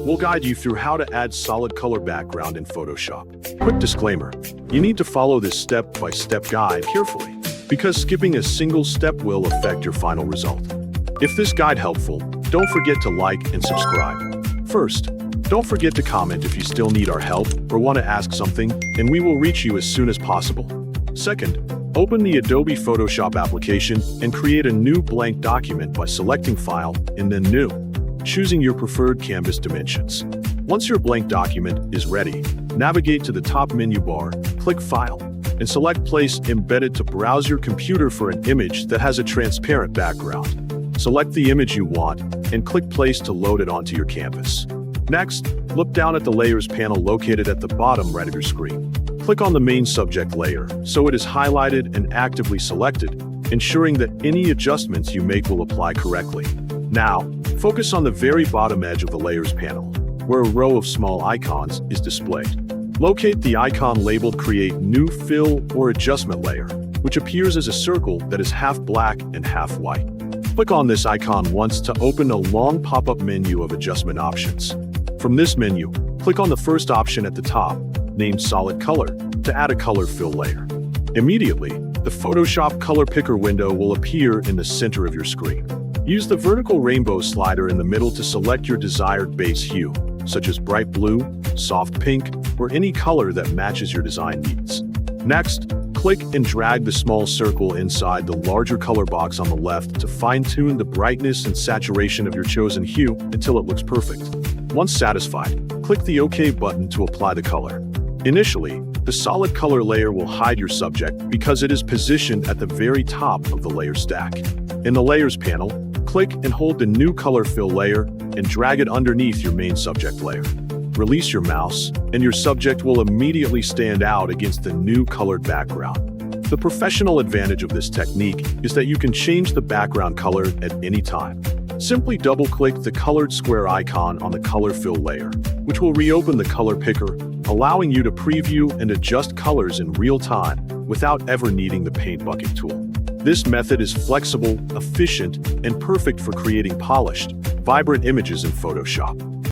we'll guide you through how to add solid color background in Photoshop. Quick disclaimer, you need to follow this step-by-step guide carefully, because skipping a single step will affect your final result. If this guide helpful, don't forget to like and subscribe. First, don't forget to comment if you still need our help or want to ask something, and we will reach you as soon as possible. Second, open the Adobe Photoshop application and create a new blank document by selecting File and then New, choosing your preferred canvas dimensions. Once your blank document is ready, navigate to the top menu bar, click File, and select Place Embedded to browse your computer for an image that has a transparent background. Select the image you want and click Place to load it onto your canvas. Next, look down at the Layers panel located at the bottom right of your screen. Click on the main subject layer so it is highlighted and actively selected, ensuring that any adjustments you make will apply correctly. Now, focus on the very bottom edge of the Layers panel, where a row of small icons is displayed. Locate the icon labeled Create New Fill or Adjustment Layer, which appears as a circle that is half black and half white. Click on this icon once to open a long pop-up menu of adjustment options. From this menu, click on the first option at the top, named Solid Color, to add a color fill layer. Immediately, the Photoshop Color Picker window will appear in the center of your screen. Use the vertical rainbow slider in the middle to select your desired base hue, such as bright blue, soft pink, or any color that matches your design needs. Next, click and drag the small circle inside the larger color box on the left to fine-tune the brightness and saturation of your chosen hue until it looks perfect. Once satisfied, click the OK button to apply the color. Initially, the solid color layer will hide your subject because it is positioned at the very top of the layer stack. In the Layers panel, click and hold the new color fill layer and drag it underneath your main subject layer. Release your mouse, and your subject will immediately stand out against the new colored background. The professional advantage of this technique is that you can change the background color at any time. Simply double-click the colored square icon on the color fill layer, which will reopen the color picker, allowing you to preview and adjust colors in real time without ever needing the paint bucket tool. This method is flexible, efficient, and perfect for creating polished, vibrant images in Photoshop.